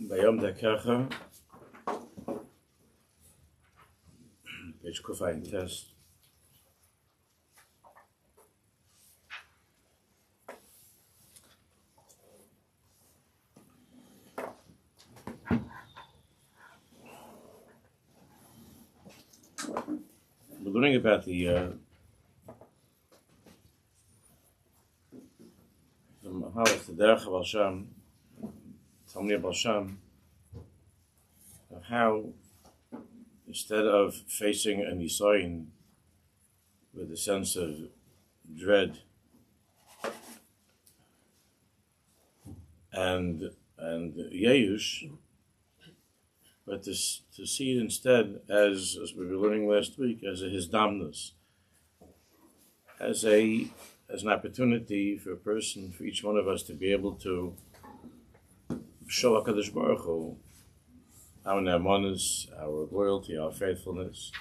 ביום דקחה, page Kufay test. We're learning about the Mahalas, the Derech of Al-Sham, Talmud of Al-Sham, of how instead of facing a nisayin with a sense of dread and yeyush, but to see it instead as we were learning last week, as a hizdamnus, as an opportunity for a person, for each one of us to be able to show HaKadosh Baruch Hu our ne'emanus, our loyalty, our faithfulness,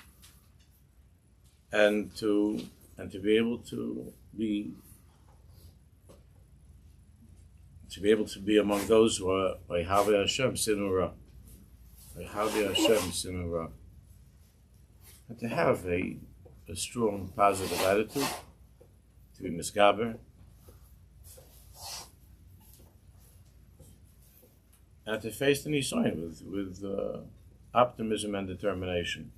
and to be able to be among those who are Avodah Hashem Sinura, Avodah Hashem Sinura, and to have a strong positive attitude, to be misgaber, and to face the nisayin with optimism and determination.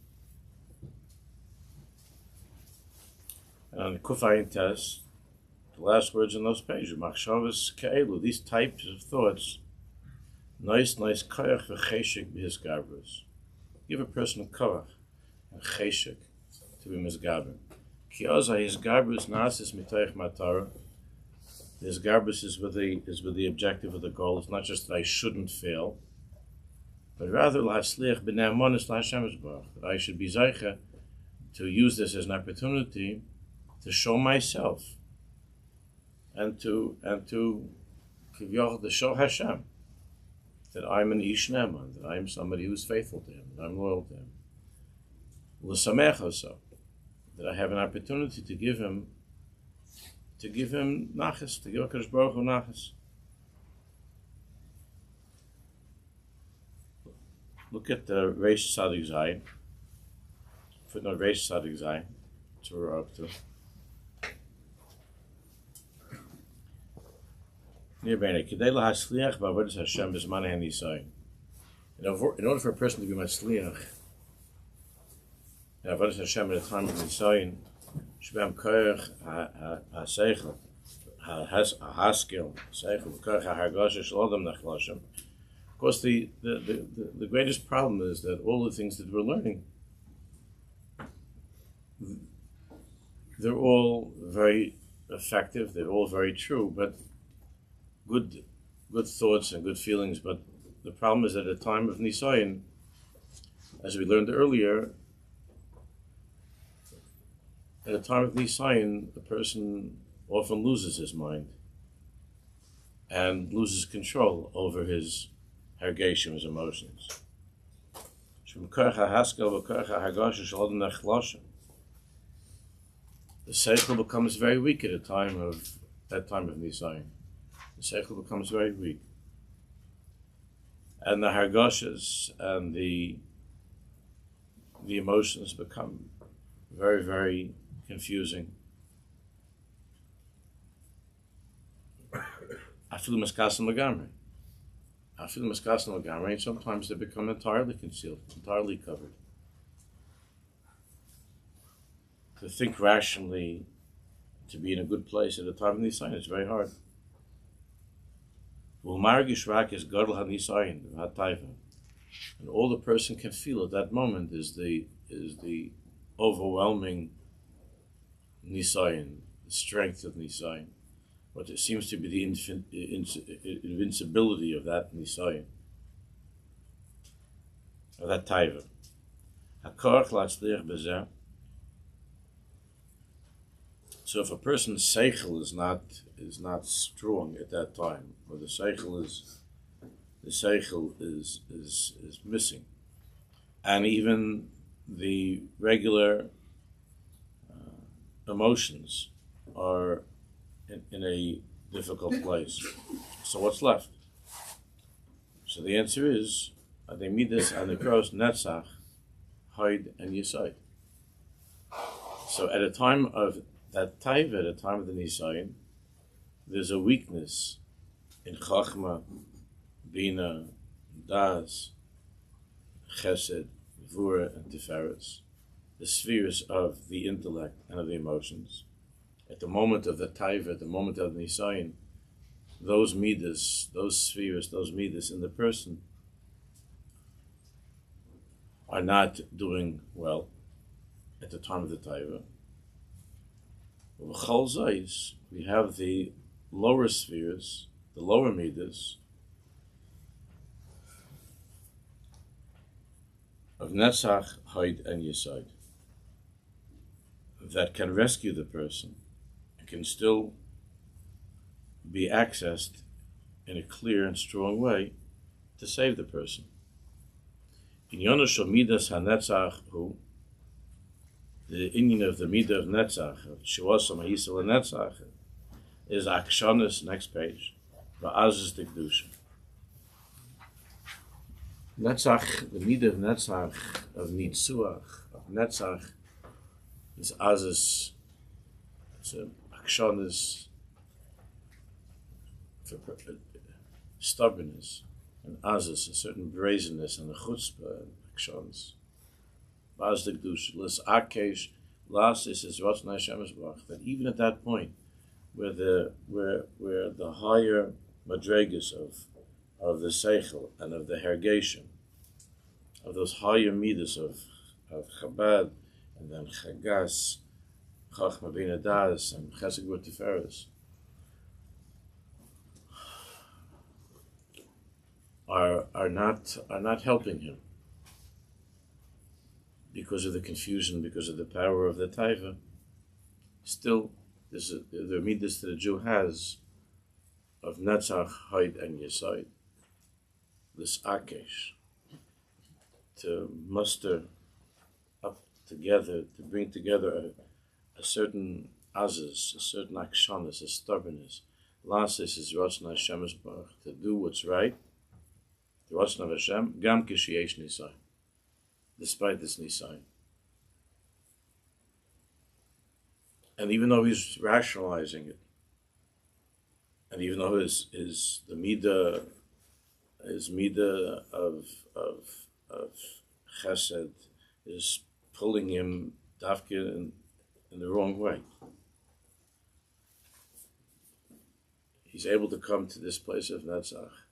And on the Kufayin test, the last words in those pages, Machshavas Ke'elu, these types of thoughts, nice koyach v'cheshik b'hisgabros. Give a person a koyach and cheshik to be misgaber. Ki oza hisgabros nasis mitoich matara. This garbus is with the objective of the goal. It's not just that I shouldn't fail, but rather that I should be zeicha to use this as an opportunity to show myself and to show Hashem that I'm an ish ne'eman, that I'm somebody who's faithful to Him, that I'm loyal to Him. L'samech also, that I have an opportunity to give Him nachas, to give HaKadosh Baruch Hu nachas. Look at the Reish Tzadik Zayin, footnote Reish Tzadik Zayin, that's what we're up to. Nearby, Kedei lahasliach ba'avodas Hashem b'zman ha'nisayin. In order for a person to be masliach in Avodas Hashem at a time of nisayin, Shbam koyach ha-seichel, ha-haskil, seichel, koyach ha-hargasha shalodam nachlashem. Of course, the greatest problem is that all the things that we're learning, they're all very effective, they're all very true, but good thoughts and good feelings. But the problem is that at a time of nisayin, as we learned earlier, at a time of nisayin, the person often loses his mind and loses control over his hargeshim, his emotions. The seichel becomes very weak at that time of nisayin. The seichel becomes very weak, and the hargashas and the emotions become very, very confusing. Afilu maskasim lagamri. Afilu maskasim lagamri, and sometimes they become entirely concealed, entirely covered. To think rationally, to be in a good place at a time of nisayin is very hard. U'margish rak es gadol hanisayin v'hatayva. And all the person can feel at that moment is the overwhelming nisayin, the strength of nisayin, what it seems to be the invincibility of that nisayin, of that tayva. Hakorach latzliach bezeh. So if a person's seichel is not strong at that time, or the seichel is missing, and even the regular emotions are in a difficult place. So what's left? So the answer is they meet this and the cross netzach, hide and yisai. So at a time of that Tayva, at the time of the Nisayin, there's a weakness in Chachma, Bina, Das, Chesed, Vura, and Tiferes, the spheres of the intellect and of the emotions. At the moment of the Tayva, at the moment of the Nisayin, those midas, those spheres, those midas in the person are not doing well at the time of the Tayva. We have the lower spheres, the lower midas of Netzach, Hide, and Yesod that can rescue the person and can still be accessed in a clear and strong way to save the person. In Yonosh Midas HaNetzach Hu, the Indian of the Midah of Netzach, of Shiwasam HaYisel Netzach, is Akshanis, next page, Va'azis the Kedusha. Netzach, the Midah of Netzach, of Nitzuach, of Netzach, is Azis, it's a Akshanis, for stubbornness, and Azis, a certain brazenness, and a chutzpah, and Akshanis. Vaz the Kedusha, Lis Akesh, Las is Ratzon Hashem Yisbarach, that even at that point, where the higher madregas of the seichel and of the hergation, of those higher midas of Chabad, and then Chagas, Chachma Bina Das, and Chesed Gvur Tiferes, are not helping him because of the confusion, because of the power of the Tayva. Still, the midas that a Jew has of Netzach, Hide, and Yesod, this Akesh, to muster up together, to bring together a certain azaz, a certain akshanis, a stubbornness. Lasis is Ratzon Hashem Yisbarach, to do what's right, the Ratzon of Hashem, Gam Kishiyesh Nisayin, despite this Nisayin. And even though he's rationalizing it, and even though his midah of chesed is pulling him dafke in the wrong way, he's able to come to this place of netzach,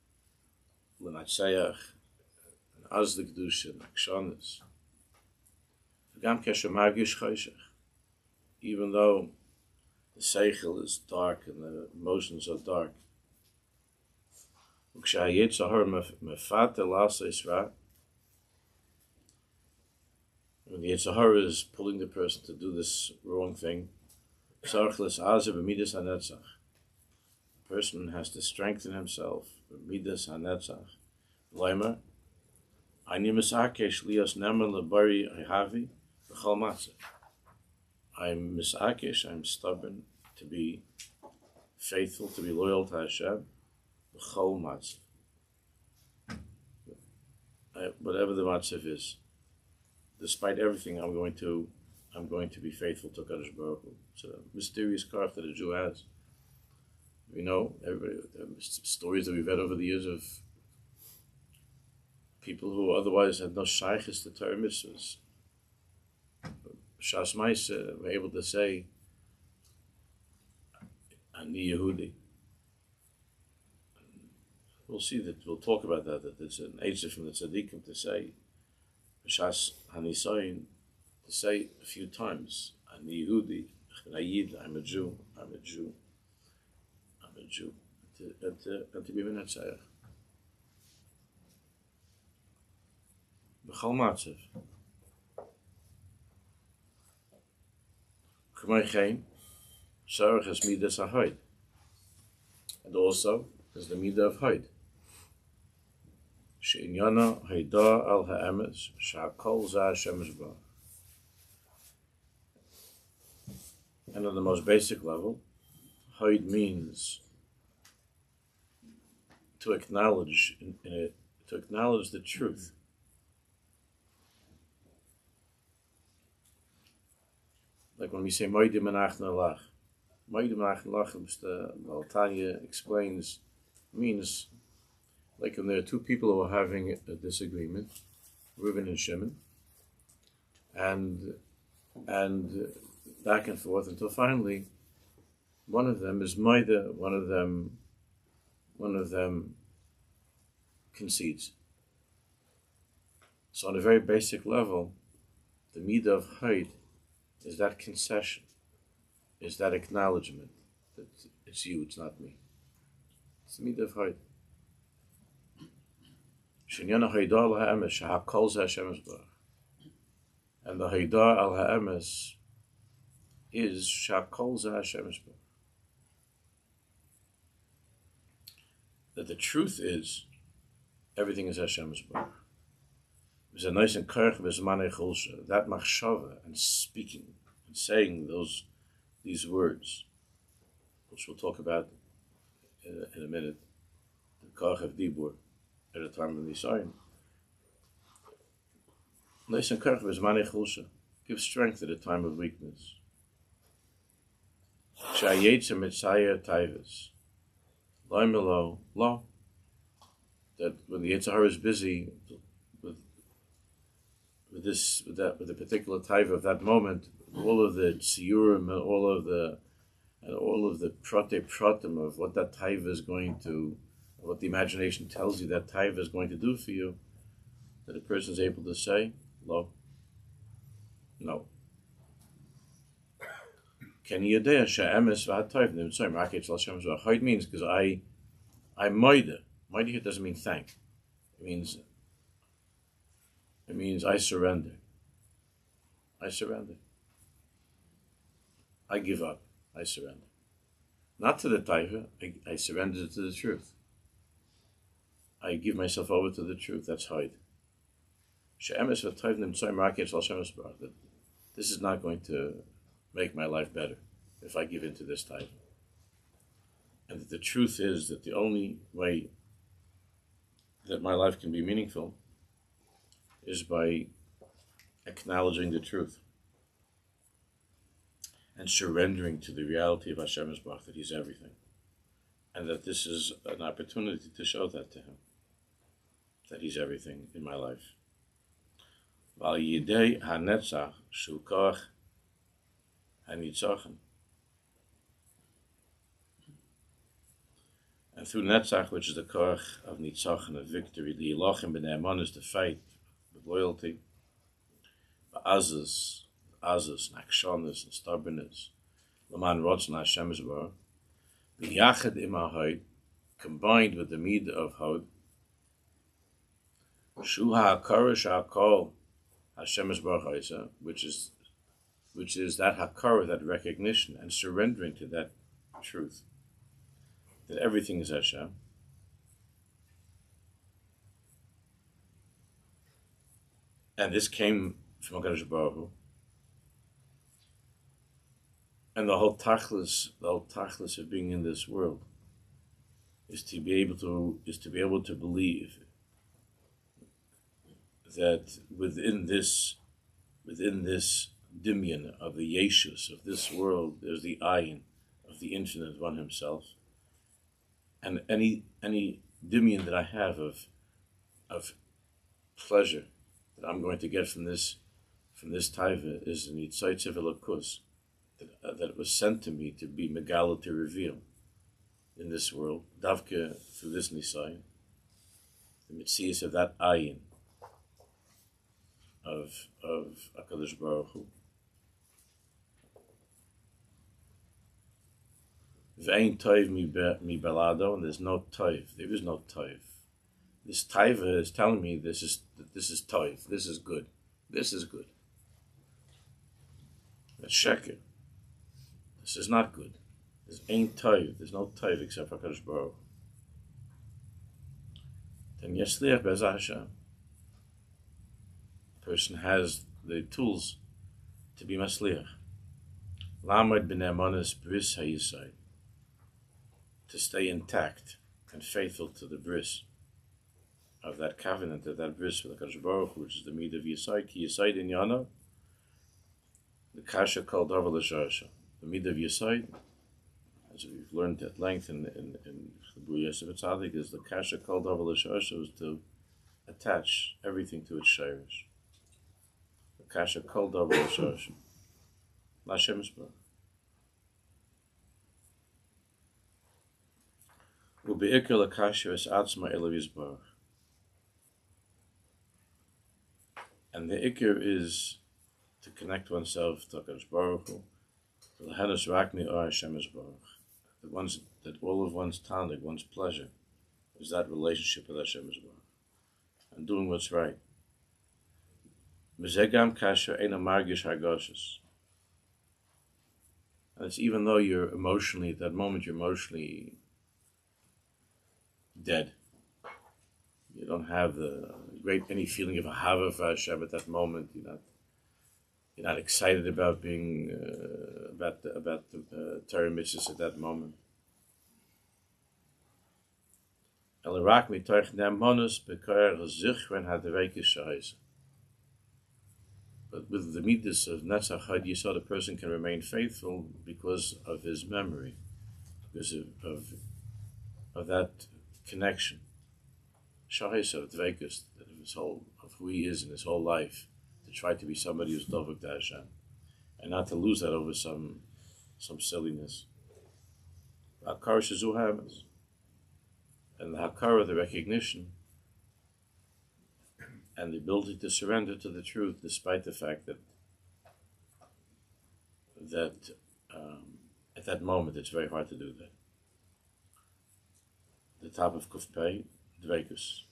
l'natzayach, and az the kedusha, and akshanis, gam kesher margish chayshach. Even though the seichel is dark and the emotions are dark. When the Yetzer Hara is pulling the person to do this wrong thing, the person has to strengthen himself. Midas hanetzach. Leimer, ani misakesh lios nemer lebari havi v'chol matzah. I'm misakesh, I'm stubborn to be faithful, to be loyal to Hashem, v'chol matzah. Whatever the matzah is, despite everything, I'm going to be faithful to Kodesh Baruch Hu. It's a mysterious craft that a Jew has. We know stories that we've read over the years of people who otherwise had no shaykhis to Torah mitzvahs. Shas Maisa were able to say, Ani Yehudi. we'll see that, we'll talk about that it's an Aish from the tzaddikim to say, B'shas hanisayin, to say a few times, Ani Yehudi, I'm a Jew, I'm a Jew, I'm a Jew, and to be Menatzayach. B'chal matzav. K'may chen, Sarach is midas hahoid. And also, there's the midah of hoid. She'inyana haida al ha'emes, sha'akol za Hashem yisbarach. And on the most basic level, hoid means to acknowledge to acknowledge the truth. Like when we say moide menach nalach. Moide menach nalach, the Tanya explains, means like when there are two people who are having a disagreement, Reuben and Shimon, and back and forth until finally one of them is moide, one of them concedes. So on a very basic level, the midah of hoid is that concession, is that acknowledgement that it's you, it's not me. It's the midah of hoid. Shenyana haida al ha'emes shehakol ze Hashem yisbarach. And the haida al ha'emes is shehakol ze Hashem yisbarach. That the truth is everything is Hashem yisbarach. There's a nice encouragement, that machshava and speaking and saying these words, which we'll talk about in a minute, the koach of dibur at a time of Nisayin. Nice encouragement, gives strength at a time of weakness. Shayetza mitzayer tayvas, loimelo lo. That when the Yitzhar is busy with the particular Tayva of that moment, all of the Shiurim, all of the pratim of what that Tayva is going to, what the imagination tells you that Tayva is going to do for you, that a person is able to say, lo, no. Ken yedeh she'emes v'hatayv nimtzoyim raketz al Hashem yisbarach. Hoid means because I'm moide. Moide here doesn't mean thank. It means I surrender. I surrender. I give up. I surrender. Not to the Tayva. I surrender to the truth. I give myself over to the truth. That's Hoid. This is not going to make my life better if I give in to this Tayva. And that the truth is that the only way that my life can be meaningful is by acknowledging the truth and surrendering to the reality of Hashem yisbarach, that He's everything, and that this is an opportunity to show that to Him, that He's everything in my life. Val yidei hanetzach shu koach hanitzachim, and through netzach, which is the koach of nitzachim, of victory, the yilachim b'nei aman is to fight with loyalty, azus, nakshonis, and stubbornness, l'man rotzon Hashem yisbarach, b'yachad im ha'hoid, combined with the midah of hod, shu ha'akara sha'akol Hashem yisbarach oisa, which is that hakara, that recognition and surrendering to that truth, that everything is Hashem. And this came from Kodesh Baruch Hu. And the whole tachlis of being in this world is to be able to believe that within this dimyan of the yeshus of this world, there's the ayin of the infinite one Himself, and any dimyan that I have of pleasure that I'm going to get from this Tayva is an Yitzaytzev Elokus, that it was sent to me to be Megala, to reveal in this world, Davke through this Nisayin, the mitzias of that ayin of HaKadosh Baruch Hu. V'ein toiv mi belado, and there's no toiv. There is no toiv. This Tayva is telling me this is toiv. This is good. This is good. That's sheker. This is not good. There's ain't toiv. There's no toiv except for HaKadosh Baruch Hu. Then yasliach be'ezah Hashem. The person has the tools to be masliach. Lamed b'nei amanas bris hayisai. To stay intact and faithful to the bris of that covenant, of that bris with the HaKadosh Baruch Hu, which is the mid of Yisai, ki Yisai in Yana, the kasha called Davar l'shasha. The mid of Yisai, as we've learned at length in the Bru Yosef Tzaddik, is the kasha called Davar l'shasha, was to attach everything to its shirish. The kasha called Davar l'shasha. L'Hashem Yisbarach. U'be'ikar l'kasha es atzma elav Yisbarach. And the ikir is to connect oneself to HaKadosh Baruch Hu, to the Hadas Rakmi or Hashem Baruch. That all of one's tandig, one's pleasure, is that relationship with Hashem Baruch, and doing what's right. Mezegam kasher eina margish hagoshes. And it's even though you're emotionally, at that moment you're emotionally dead. You don't have any feeling of ahava for Hashem at that moment. You're not excited about being about the Torah mitzvahs at that moment. Elarak mitoich ne'amonus b'koyer zichron hadavekis sha'isa. But with the midas of Netzach Chad Yisod, a person can remain faithful because of his memory, because of that connection. Shahis of Dvekus, of who he is in his whole life, to try to be somebody who's dovuk to Hashem, and not to lose that over some silliness. Hakar shazu happens, and the hakar, the recognition, and the ability to surrender to the truth, despite the fact that at that moment it's very hard to do that. The top of Kuf Pei, Dvekus.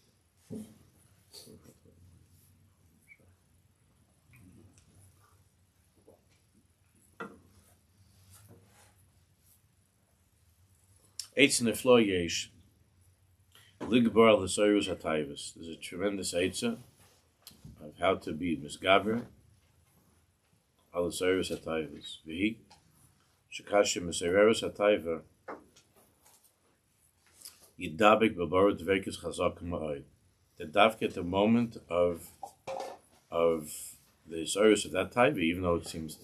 Eitz in the floor, Aish. Ligbar al Soyrus HaTayvas. There's a tremendous eitzah of how to be misgaber al Soyrus HaTayvas. V'hi shekashim Soyrus HaTayva Yidabik b'barut dvekus chazak ma'od. That davke at the moment of the service of that Tayva, even though it seems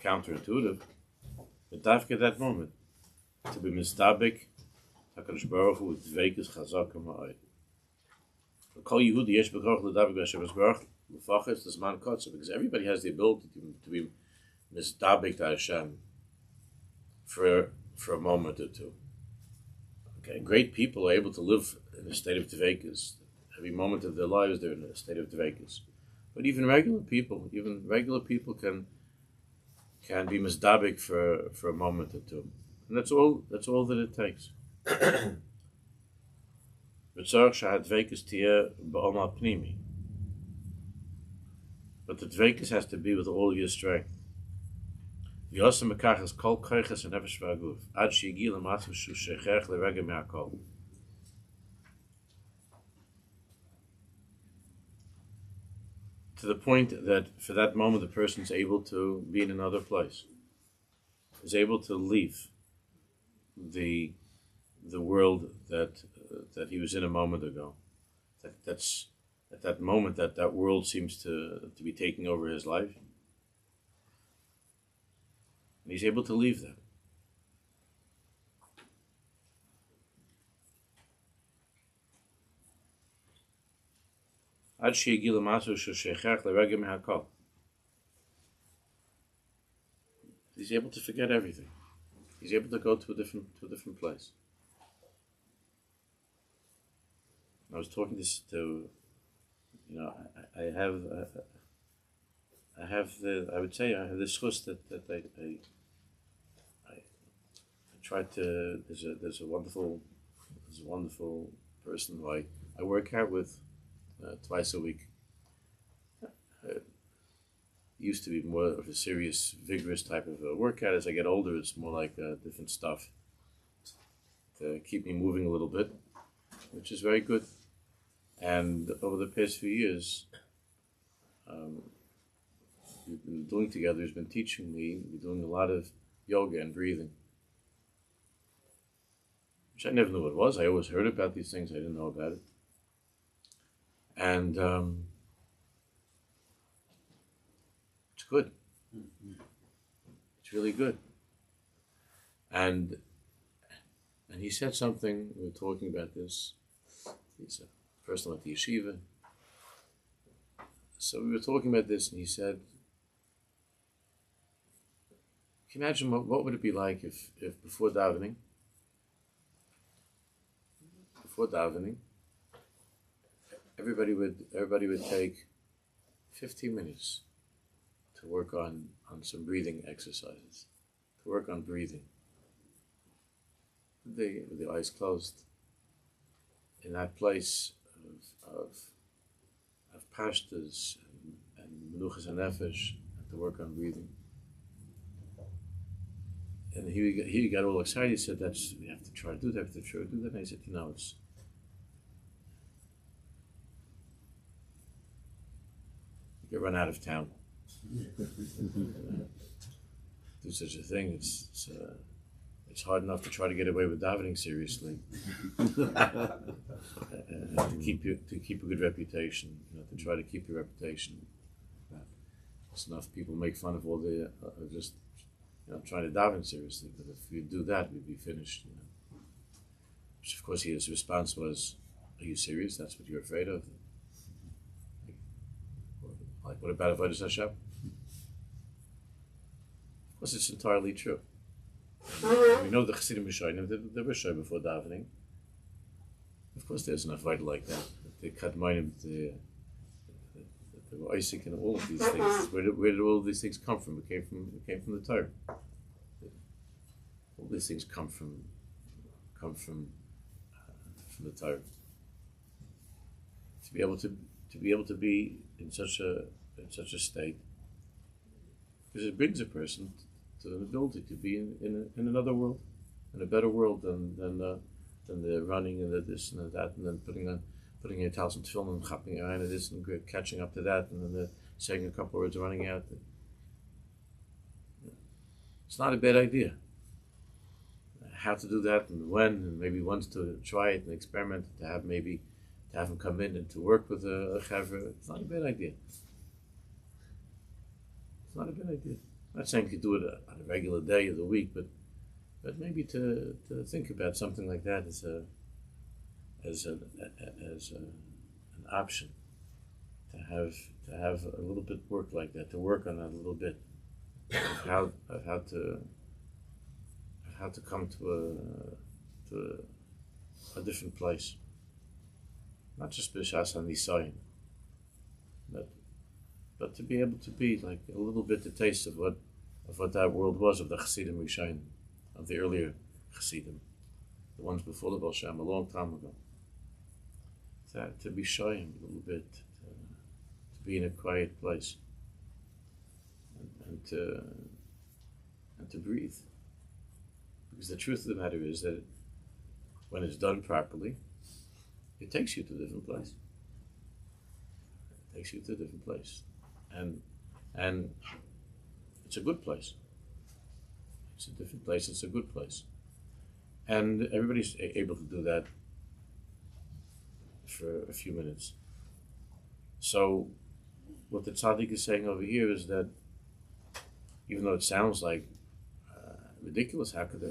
counterintuitive, but davke at that moment to be mistabik HaKadosh Baruch Hu with dvekus chazak ma'od. Kol Yehudi yesh b'korach l'davik Hashem Baruch l'fachas l'zman kotzer, because everybody has the ability to be mistabik to Hashem for a moment or two. Okay, great people are able to live in a state of Dvekus. Every moment of their lives, they're in a state of Dvekus. But even regular people can be misdabik for a moment or two, and that's all that it takes. But the Dvekus has to be with all your strength. To the point that for that moment the person is able to be in another place, is able to leave the world that he was in a moment ago. That's at that moment that world seems to be taking over his life. And he's able to leave that. He's able to forget everything. He's able to go to a different place. I was talking to I have I would say I have this chus that I try to. There's a wonderful person who I work out with twice a week. Used to be more of a serious, vigorous type of a workout. As I get older, it's more like different stuff to keep me moving a little bit, which is very good. And over the past few years, we've been doing together. He's been teaching me. We're doing a lot of yoga and breathing, which I never knew what it was. I always heard about these things. I didn't know about it. And it's good. It's really good. And he said something. We were talking about this. He's a person at the yeshiva. So we were talking about this, and he said, "Can you imagine what would it be like if before davening, everybody would take 15 minutes to work on some breathing exercises, to work on breathing, with the eyes closed, in that place of pashtas and menuchas and nefesh, and to work on breathing." And he got all excited. He said, "We have to try to do that. And I said, it's. You get run out of town. Do such a thing. It's hard enough to try to get away with davening seriously, to keep a good reputation. To try to keep your reputation. It's enough people make fun of all the just trying to daven seriously. But if you do that, we'd be finished. Which of course his response was, "Are you serious? That's what you're afraid of?" Like, what about Avodah Hashem? Of course, it's entirely true. We know the Chassidim Rishonim, they were shy before davening. Of course, there's enough Avodah like that. The Kadmonim, the Isaac, and all of these things. Where did all of these things come from? It came from the Torah. All these things come from the Torah. To be able to be in such a state, because it brings a person to an ability to be in another world, in a better world than the running and the this and the that, and then putting your towels and tefillin and chapping your eye and this and catching up to that, and then saying a couple words, running out. It's not a bad idea. How to do that and when, and maybe once to try it and experiment, to have him come in and to work with a chavra. It's not a bad idea. It's not a bad idea. I'm not saying you do it on a regular day of the week, but maybe to think about something like that as an option. To have a little bit work like that, to work on that a little bit, of how to come to a different place. Not just b'shas hanisayin, but to be able to be like a little bit the taste of what that world was, of the Chassidim Rishonim, of the earlier Chassidim, the ones before the Baal Shem, a long time ago. To be shy a little bit, to be in a quiet place, and to breathe. Because the truth of the matter is that when it's done properly, it takes you to a different place. It takes you to a different place. And it's a good place. It's a different place, it's a good place. And everybody's able to do that for a few minutes. So what the tzaddik is saying over here is that even though it sounds like ridiculous, how could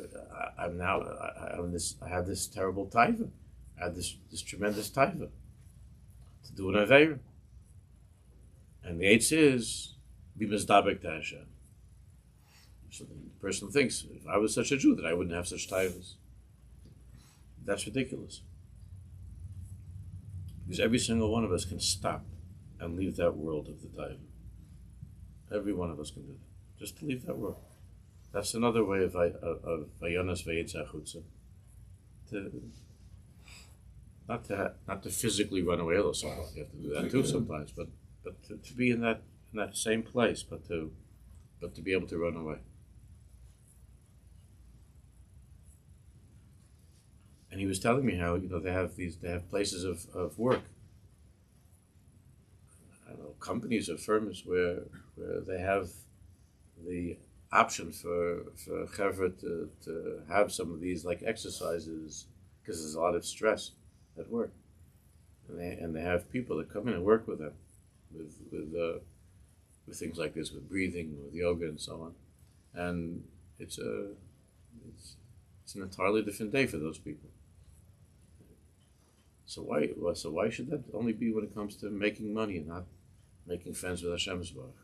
I have this terrible Tayva. I have this tremendous Tayva to do an Aveira. And the Aish is, be mizdabek to Hashem. So the person thinks, if I was such a Jew, that I wouldn't have such Tayvas. That's ridiculous. Because every single one of us can stop and leave that world of the Tayva. Every one of us can do that. Just to leave that world. That's another way of Vayonas Vayetza Chutza. Not to physically run away, although sometimes you have to do that too sometimes, but to be in that same place, but to be able to run away. And he was telling me how they have places of work. I don't know, companies or firms where they have the option for chevra to have some of these like exercises because there's a lot of stress at work, and they have people that come in and work with them with things like this, with breathing, with yoga, and so on. And it's an entirely different day for those people. So why should that only be when it comes to making money and not making friends with Hashem's Baruch?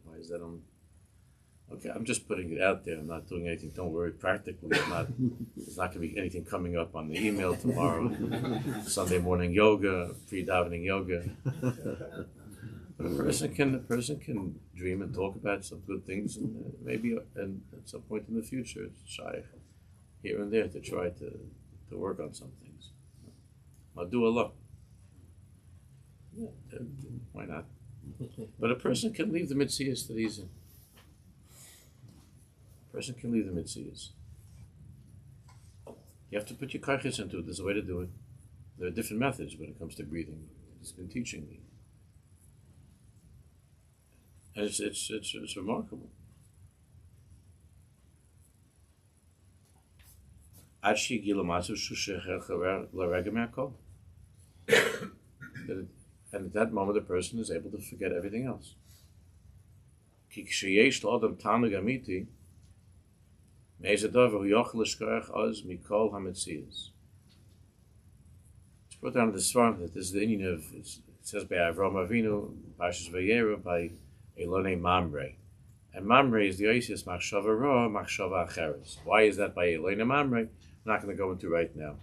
Why is that only? Okay, I'm just putting it out there. I'm not doing anything. Don't worry. Practically, there's not going to be anything coming up on the email tomorrow. Sunday morning yoga, pre-davening yoga. But a person can dream and talk about some good things, and maybe and at some point in the future, shy here and there to try to work on some things. I'll do a lot. Yeah, why not? But a person can leave the mitzvahs that he's in. Person can leave the mitzvahs. You have to put your kaiches into it. There's a way to do it. There are different methods when it comes to breathing. He's been teaching me, and it's remarkable. And at that moment, the person is able to forget everything else. It's brought down in the Svarim that this is the Indian of, it says by Avraham Avinu, Parshas Vayera, by Elone Mamre. And Mamre is the Oisius Machshava Ra, Machshava Acheres. Why is that by Elone Mamre? I'm not going to go into right now.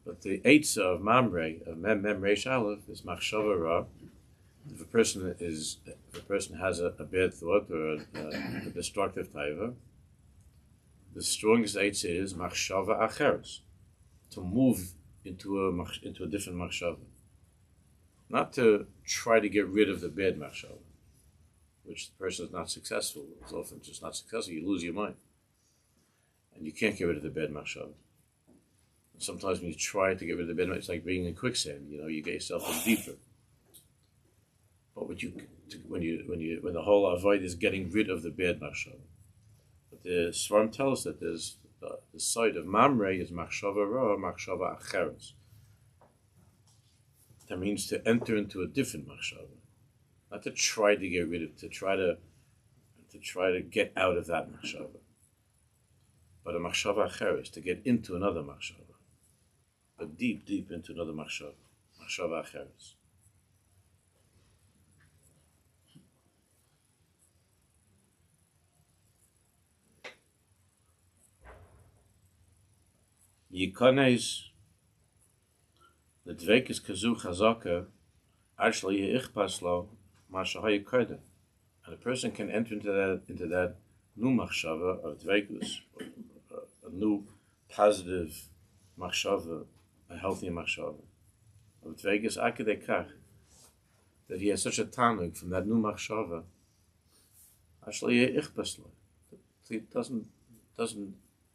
But the Eitzah of Mamre, of Mem Reish Aleph, is Machshava Ra. If a person has a bad thought or a destructive Tayva, the strongest Eitzah is Machshava Acheres, to move into a different Machshava. Not to try to get rid of the bad Machshava, which the person is not successful. It's often just not successful, you lose your mind. And you can't get rid of the bad Machshava. Sometimes when you try to get rid of the bad, it's like being in quicksand. You get yourself in deeper. But when the whole avoid is getting rid of the bad machshava. But the Svarim tells us that there's the side of Mamre is machshava ra, machshava acheres. That means to enter into a different machshava, not to try to get rid of, to try to get out of that machshava. But a machshava acheres, to get into another machshava. But deep into another machshava acheres. Yikones, the dveik is kazu chazaka, actually yichpaslo mashahay kodesh, and a person can enter into that new machshava of dveikus, a new positive machshava, a healthy machshava of dveikus akadekach, that he has such a tanug from that new machshava. Actually yichpaslo, he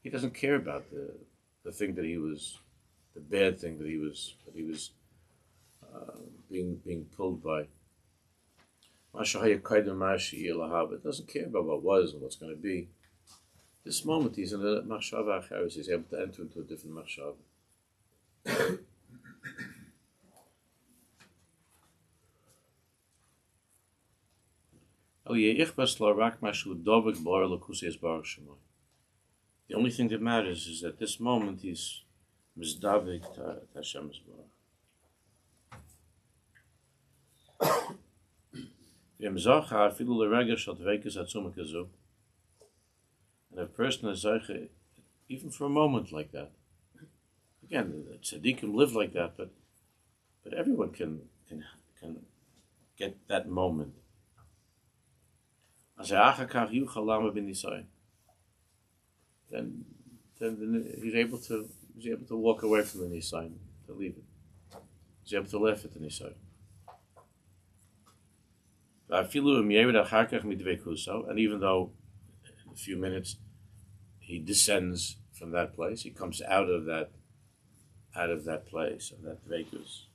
doesn't care about the thing that he was, the bad thing that he was being pulled by. It doesn't care about what was and what's going to be. This moment he's in a machshava acheres, he's able to enter into a different machshava. The only thing that matters is that this moment he's mizdavik to Hashem's Baruch. And if a person is zeiche, even for a moment like that, Again, the tzaddikim live like that, but everyone can get that moment. Then he's able to walk away from the nisayon, to leave it. He's able to laugh at the nisayon. And even though in a few minutes he descends from that place, he comes out of that place, of that dvekus.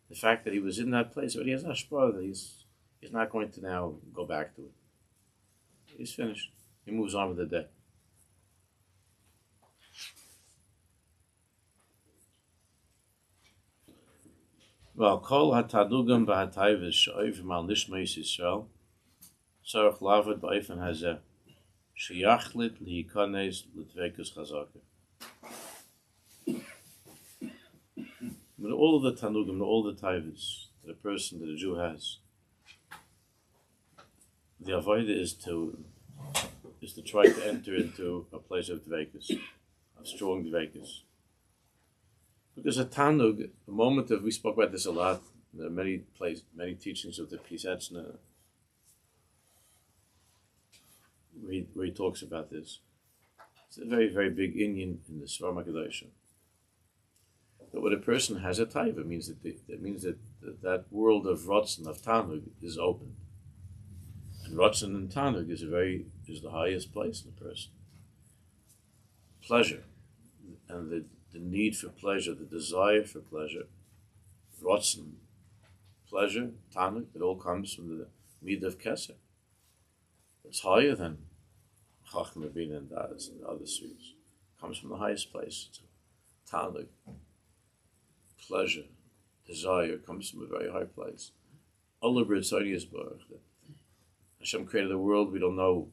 The fact that he was in that place, but he has hashpah, that he's not going to now go back to it. He's finished. He moves on with the day. Well, kol hatadugam v'hatayvis she'oivim al nishmeis Yisrael tzarech lavad ba'ofen hazeh sheyachlit lihikanes l'dvekus chazaka. But all of the tanugim, all the tayvas that a person, that a Jew has, the Avodah is to try to enter into a place of dvekus, of strong dvekus. Because a tanug, the moment of, we spoke about this a lot, there are many teachings of the Pisatzna where he talks about this. It's a very, very big inyan in the Svarma Kodesh. That when a person has a Tayva, means that world of Rotzen, of Tanug, is open. And Rotzen and Tanug is the highest place in a person. Pleasure, and the need for pleasure, the desire for pleasure, Rotzen, pleasure, Tanug, it all comes from the Midah of Keser. It's higher than Chachma, Bina, and Das, and other spheres. It comes from the highest place. Tanug, pleasure, desire, comes from a very high place. Allah B'Ritzonius Baruch, that Hashem created the world, we don't know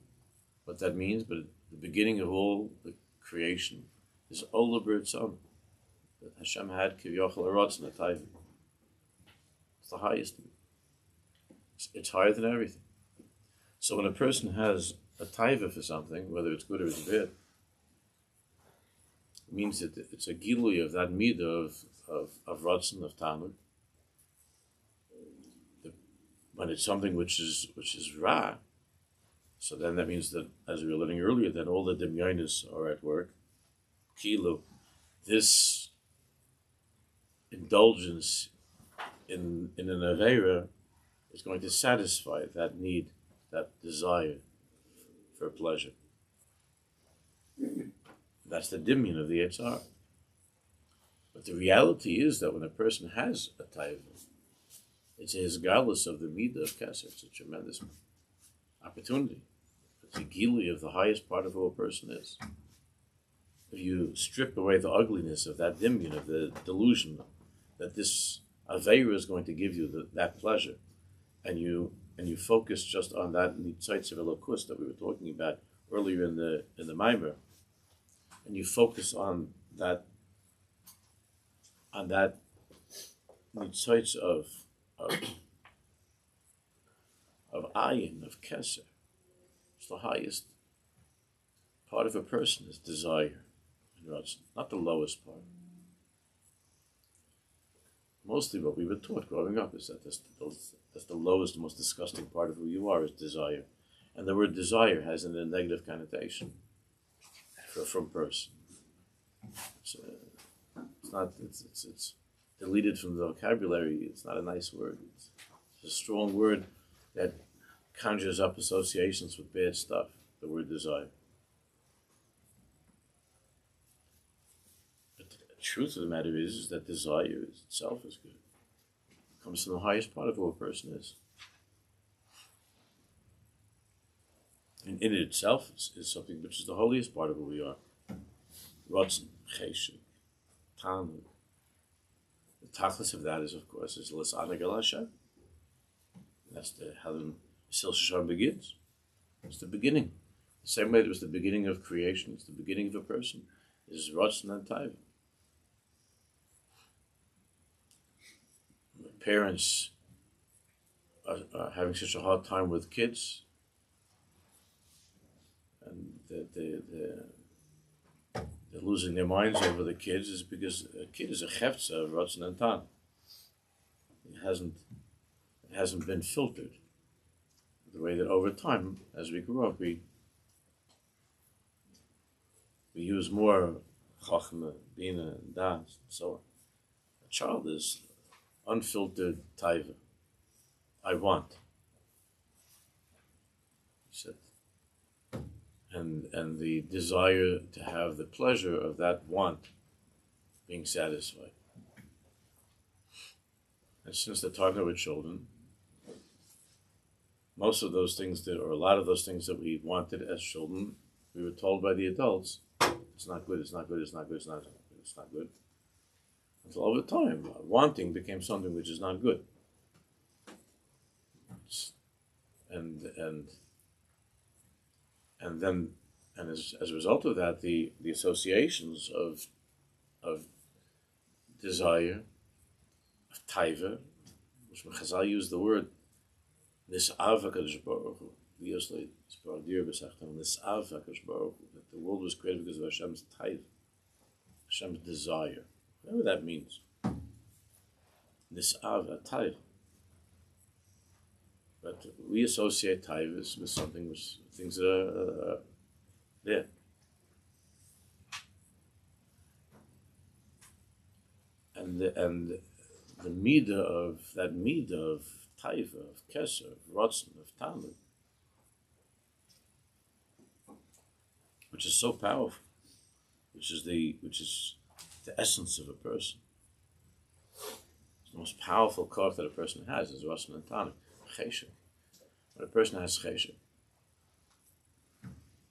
what that means, but the beginning of all the creation is Allah B'Ritzon, that Hashem had Kivyochel Arotzon at Tayva. It's the highest. It's higher than everything. So when a person has a Tayva for something, whether it's good or it's bad, it means that it's a gilui of that midah of Ratzon, of Tanug. When it's something which is Ra, so then that means that, as we were learning earlier, then all the Demyonis are at work. Kilu, this indulgence in an Aveira is going to satisfy that need, that desire for pleasure. That's the dimyon of the Yetzar. But the reality is that when a person has a Tayva, it's a hisgalus of the midah of Keser. It's a tremendous opportunity. It's a gilui of the highest part of who a person is. If you strip away the ugliness of that dimyon, of the delusion that this Aveira is going to give you that pleasure, and you focus just on that nitzites of elokus that we were talking about earlier in the Maimer, and you focus on that nitzites of ayin, of keser. It's the highest part of a person is desire, not the lowest part. Mostly what we were taught growing up is that that's the lowest, most disgusting part of who you are is desire. And the word desire has a negative connotation from person. It's deleted from the vocabulary. It's not a nice word. It's a strong word that conjures up associations with bad stuff, the word desire. But the truth of the matter is that desire itself is good. It comes from the highest part of who a person is. And in it itself is something which is the holiest part of who we are. Rotzen, Cheshik, Tanug. The tachlis of that is, of course, is L'sanag el Hashem. That's how the Sil Shashar begins. It's the beginning. The same way it was the beginning of creation, it's the beginning of a person. This is Rotzen and Tayva. Parents are having such a hard time with kids. they're losing their minds over the kids is because a kid is a chefza of Ratzon and Tan. It hasn't been filtered. The way that over time, as we grow up, we use more Chachma, Bina, and Das, and so on. A child is unfiltered Tayva. I want. He said. And the desire to have the pleasure of that want being satisfied. And since they're talking with children, most of those things or a lot of those things that we wanted as children, we were told by the adults, it's not good, it's not good, it's not good, it's not good, it's not good. Until over time, wanting became something which is not good. And as a result of that, the associations of desire, of taiva, which Chazal used the word nis'av HaKadosh Baruch Hu, that the world was created because of Hashem's taiva, Hashem's desire, whatever that means. Nis'av taiva. But we associate taivas with something, with things that are there. And the midah of taiva, of keser, of rotzen, of talmud, which is so powerful, which is the essence of a person. It's the most powerful koach that a person has is rotzen and talmud. Cheshek. When a person has cheshek,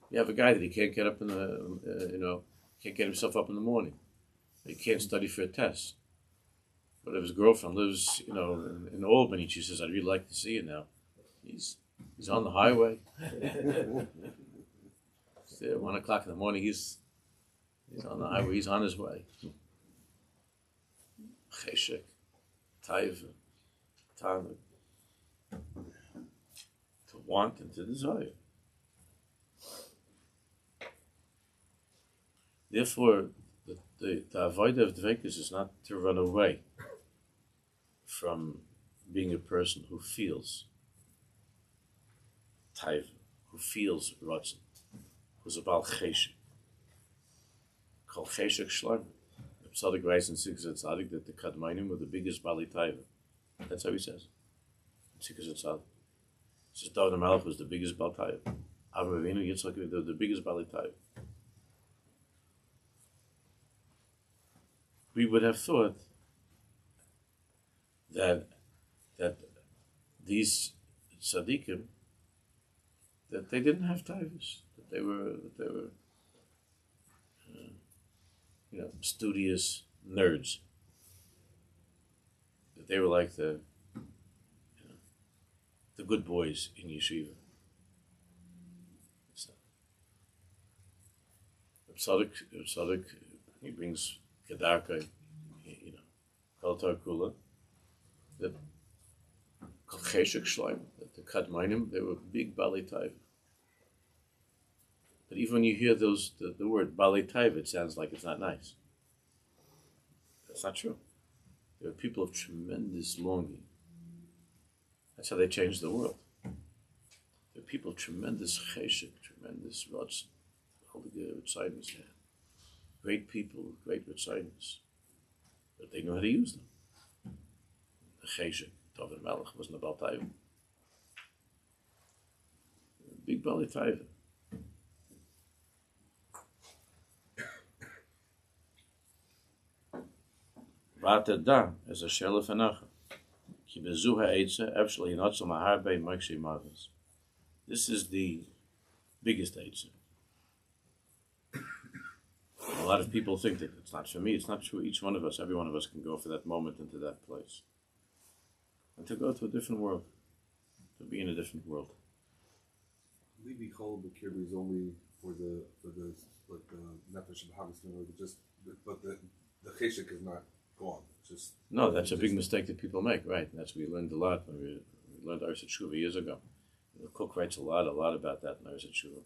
you have a guy that he can't get up can't get himself up in the morning. He can't study for a test. But if his girlfriend lives, in Albany, she says, "I'd really like to see you now." He's on the highway. It's there, 1 o'clock in the morning. He's on the highway. He's on his way. Cheshek, Tayva, Talmud. To want and to desire. Therefore, the Avodah of Dvekus is not to run away from being a person who feels Tayva, who feels Ratzon, who's a Baal Cheshek. Kol Cheshek Shlomo. The Tzaddik writes in Sikkas Tzaddik that the Kadmainim were the biggest Bali Tayva. That's how he says. Sikkas Tzaddik. He says David HaMelech was the biggest Baal Tayva. Avraham Avinu, Yitzchak, they're the biggest Bali Tayva. We would have thought that these tzaddikim, that they didn't have taivas, that they were studious nerds, that they were like the good boys in yeshiva. So, Tzaddik, he brings Kedarka, Kaltar Kula, that Cheshek Shloim, that the Kadmainim, they were big Bali Tayva. But even when you hear the word Bali Tayva, it sounds like it's not nice. That's not true. They were people of tremendous longing. That's how they changed the world. They were people of tremendous Cheshek, tremendous Ratzon, all the Ritzaynus had. Great people, great Ritzaynus. But they knew how to use them. The Cheshek, David HaMelech, wasn't about Tayva. Big Bali Tayva. Vata da, as a shelef anacha. Ki bezu ha'etza, efshel hinotzel maharbe mokshe mavis. This is the biggest etza. A lot of people think that it's not for me. It's not true. Each one of us, every one of us can go for that moment into that place. And to go to a different world. To be in a different world. Libi Chol B'Kirbi is only for the Nefesh of Hagaskin, but the Cheshek is not gone. No, that's a big mistake that people make, right? And that's what we learned a lot when we learned Arish Tshuva years ago. The Cook writes a lot about that in Arish Tshuva.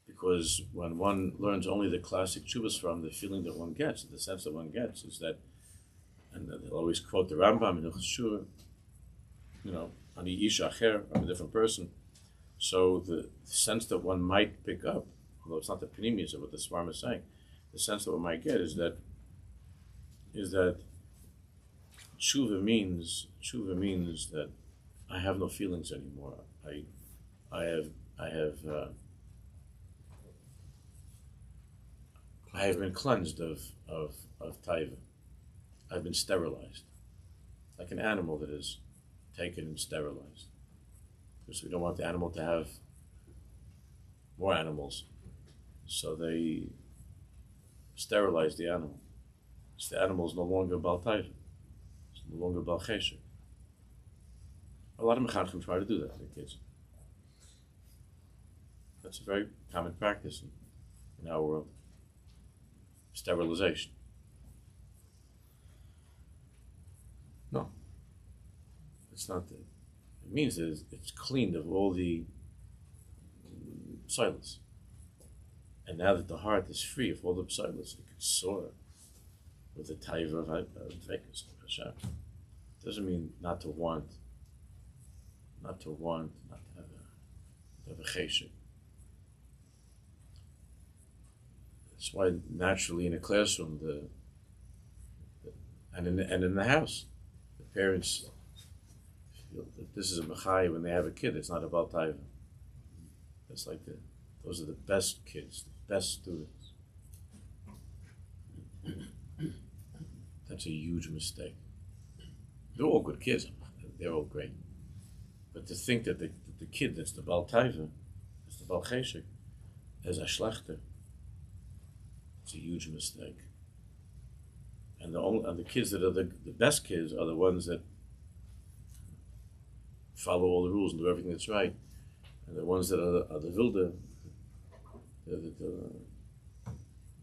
Because when one learns only the classic tshuvas from, the feeling that one gets, the sense that one gets is that, and they'll always quote the Rambam in the Shiur, ani ish acher, I'm a different person. So the sense that one might pick up, although it's not the panemius of what the Svarm is saying, the sense that one might get is that tshuva means that I have no feelings anymore. I have been cleansed of Tayva. I've been sterilized, like an animal that is taken and sterilized. Because we don't want the animal to have more animals, so they sterilize the animal. So the animal is no longer Bal Tayva. It's no longer Bal Cheshek. A lot of mechanchim try to do that to the kids. That's a very common practice in our world. Sterilization. No, it's not that. It means that it's cleaned of all the psilas. And now that the heart is free of all the psilas, it can soar with the Tayva of Vekas. Doesn't mean not to want, not to have a cheshek. That's why naturally in a classroom, and in the house, the parents feel that this is a mechai when they have a kid. It's not about Tayva. It's like those are the best kids, the best students. That's a huge mistake. They're all good kids. They're all great. But to think that the kid that's the Bal Tayva, that's the Bal Cheshek, is a schlechter, it's a huge mistake. And the kids that are the best kids are the ones that follow all the rules and do everything that's right. And the ones that are the Vilda,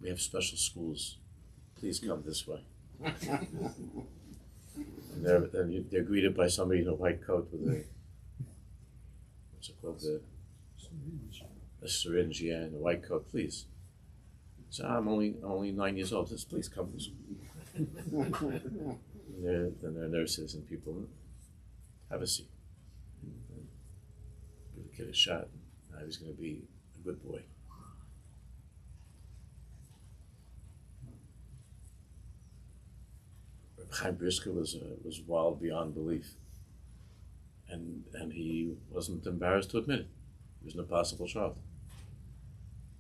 we have special schools. Please come this way. And they're greeted by somebody in a white coat with a, what's it called, a syringe, yeah, in a white coat, please. So I'm only 9 years old. Just please come this way. Then they're nurses and people. Have a seat. Give the kid a shot. Now he's going to be a good boy. Chaim Brisker was wild beyond belief, and he wasn't embarrassed to admit it. He was an impossible child.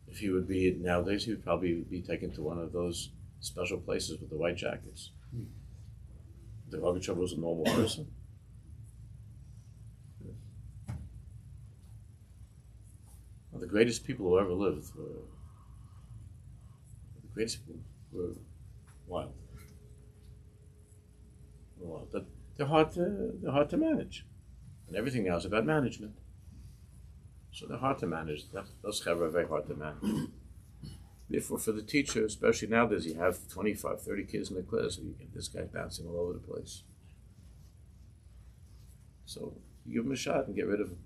If he would be nowadays, he would probably be taken to one of those special places with the white jackets. The Rogachev was a normal person. Well, the greatest people who ever lived were wild. But they're hard to manage, and everything now is about management. So they're hard to manage. Those chevra are very hard to manage. Therefore, for the teacher, especially nowadays, you have 25, 30 kids in the class, and you get this guy bouncing all over the place. So you give him a shot and get rid of him.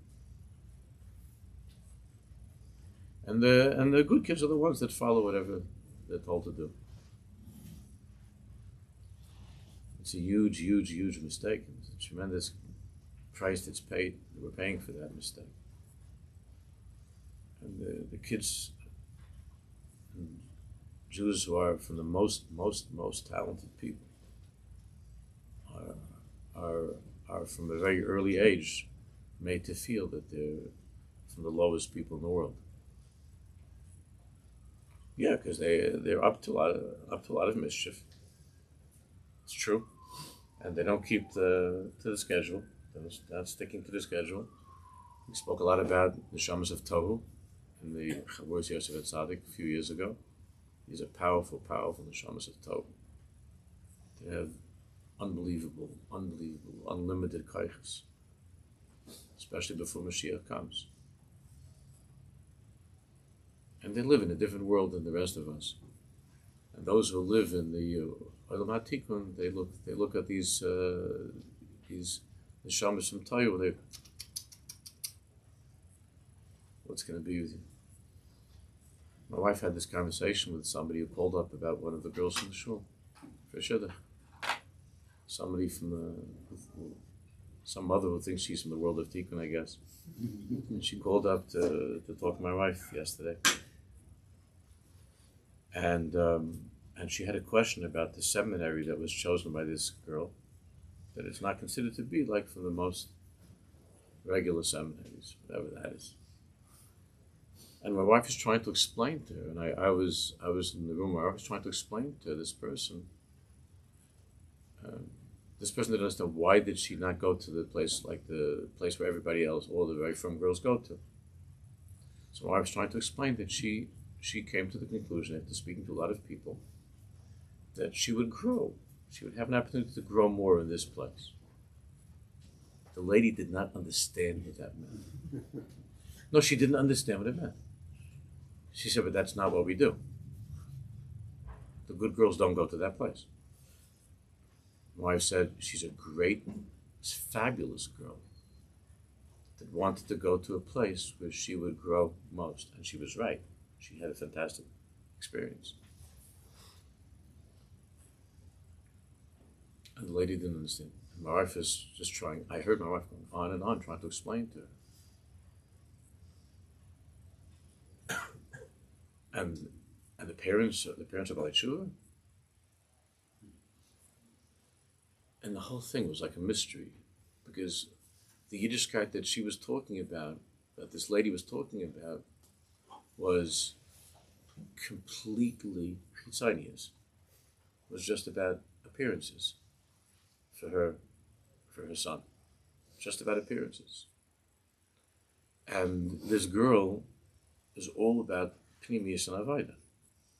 And the good kids are the ones that follow whatever they're told to do. It's a huge, huge, huge mistake. It's a tremendous price that's paid. We're paying for that mistake. And the kids, Jews who are from the most talented people, are from a very early age made to feel that they're from the lowest people in the world. Yeah, because they're up to a lot of mischief. It's true, and they don't keep to the schedule. They're not sticking to the schedule. We spoke a lot about the Shamas of Tohu in the Chavur's Yosef Tzaddik a few years ago. These are powerful Neshamas of Tohu. They have unbelievable, unlimited kaiches, especially before Mashiach comes. And they live in a different world than the rest of us. And those who live in the Olam HaTikun, they look at these Neshamas from Tohu, what's going to be with you? My wife had this conversation with somebody who called up about one of the girls from the shul, for shidduch. Somebody from some mother who thinks she's from the world of Tikkun, I guess. And she called up to talk to my wife yesterday. And she had a question about the seminary that was chosen by this girl, that it's not considered to be like from the most regular seminaries, whatever that is. And my wife is trying to explain to her, and I was in the room where I was trying to explain to this person. This person didn't understand why did she not go to the place like the place where everybody else, all the very frum girls go to. So I was trying to explain that she came to the conclusion after speaking to a lot of people that she would grow. She would have an opportunity to grow more in this place. The lady did not understand what that meant. No, she didn't understand what it meant. She said, but that's not what we do. The good girls don't go to that place. My wife said, she's a great, fabulous girl that wanted to go to a place where she would grow most. And she was right. She had a fantastic experience. And the lady didn't understand. And my wife is just trying, I heard my wife going on and on, trying to explain to her. And the parents of Shiur, and the whole thing was like a mystery, because the Yiddishkeit that she was talking about, that this lady was talking about, was completely chitzonius. It was just about appearances for her son, just about appearances. And this girl is all about Pnimius and Avodah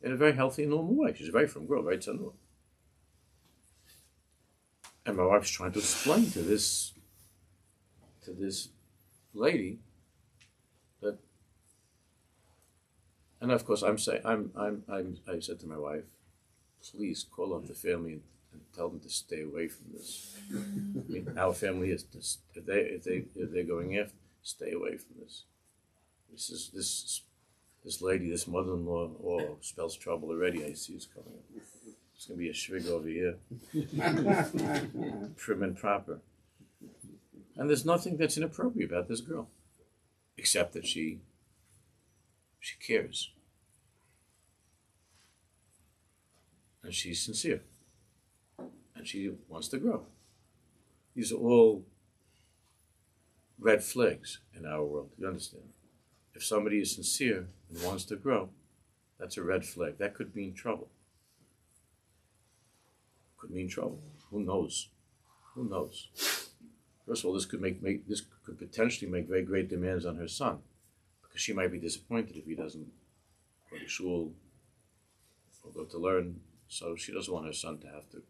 in a very healthy and normal way. She's a very frum girl, very tzanua. And my wife's trying to explain to this lady that, and of course I said to my wife, please call up the family and tell them to stay away from this. I mean, our family is this, if they're going after, stay away from this. This lady, this mother-in-law, spells trouble already. I see it's coming up. It's going to be a shvig over here. Prim and proper. And there's nothing that's inappropriate about this girl, except that she cares. And she's sincere. And she wants to grow. These are all red flags in our world, you understand? If somebody is sincere and wants to grow, that's a red flag. That could mean trouble. Could mean trouble. Who knows? Who knows? First of all, this could potentially make very great demands on her son, because she might be disappointed if he doesn't go to shul or go to learn. So she doesn't want her son to have to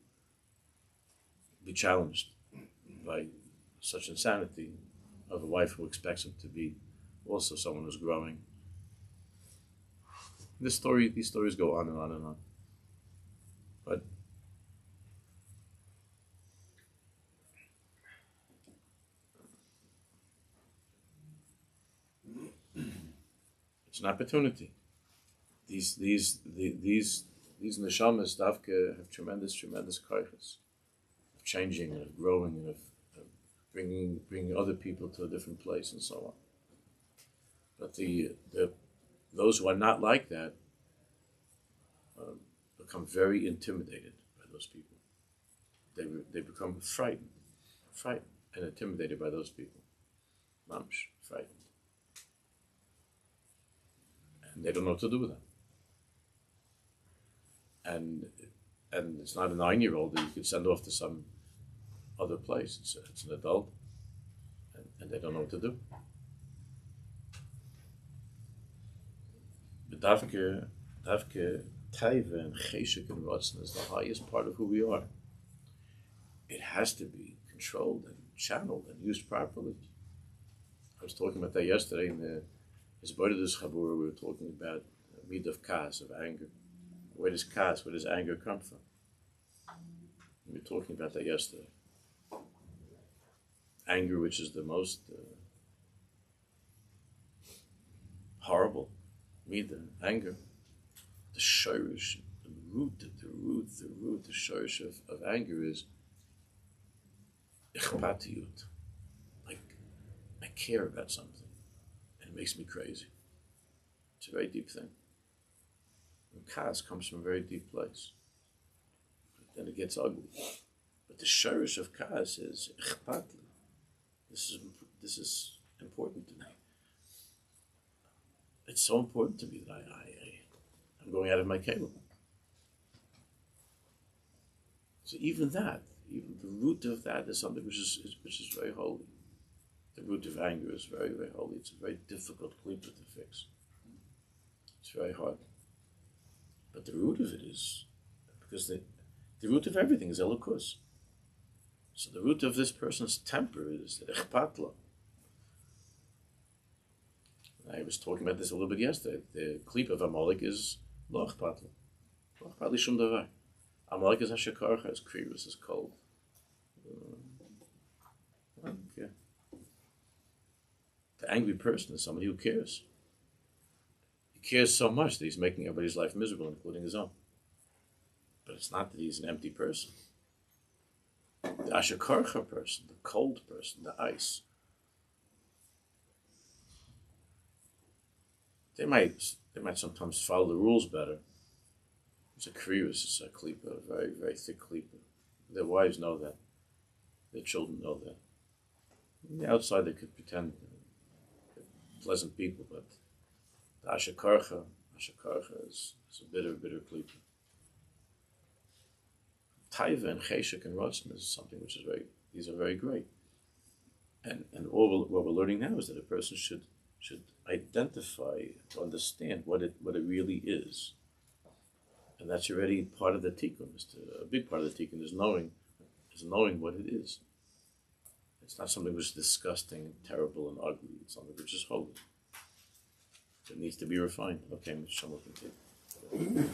be challenged by such insanity of a wife who expects him to be also someone who's growing. These stories go on and on and on. But it's an opportunity. These neshamas davke have tremendous koiches of changing and of growing and of bringing other people to a different place and so on. But those who are not like that become very intimidated by those people. They become frightened and intimidated by those people. Mamsh, frightened. And they don't know what to do with them. And it's not a 9-year-old that you could send off to some other place. It's an adult, and they don't know what to do. But Darkecha, Tayva, and Cheshik and Ratzon is the highest part of who we are. It has to be controlled and channeled and used properly. I was talking about that yesterday in the Avodah Chabur. We were talking about mid of kas, of anger. Where does anger come from? We were talking about that yesterday. Anger, which is the most horrible Mida, anger, the shorish, the root, the shorish of anger is ichpatiyut. Like, I care about something, and it makes me crazy. It's a very deep thing. And kas comes from a very deep place. Then it gets ugly. But the shorish of kas is ichpatli. This is important to me. It's so important to me that I'm going out of my keilim. So even the root of that is something which is very holy. The root of anger is very, very holy. It's a very difficult klipa to fix. It's very hard. But the root of it is, because the root of everything is elokus. So the root of this person's temper is echpatla. I was talking about this a little bit yesterday. The klipa of Amalek is lo echpatla. Lo echpatli shum davar. Amalek is hashakarcha, is krivus, is cold. Okay. The angry person is somebody who cares. He cares so much that he's making everybody's life miserable, including his own. But it's not that he's an empty person. The ashakarcha person, the cold person, the ice, they might sometimes follow the rules better. It's a kriyus, it's a klipa, a very, very thick klipa. Their wives know that. Their children know that. On the outside they could pretend pleasant people, but the ashakarcha is a bitter, bitter klipa. Tayva and cheshek and rotzen is something which is these are very great. And what we're learning now is that a person should identify, to understand what it really is. And that's already part of the tikkun. A big part of the tikkun is knowing what it is. It's not something which is disgusting and terrible and ugly. It's something which is holy. It needs to be refined. Okay, Mr. Shalom, continue.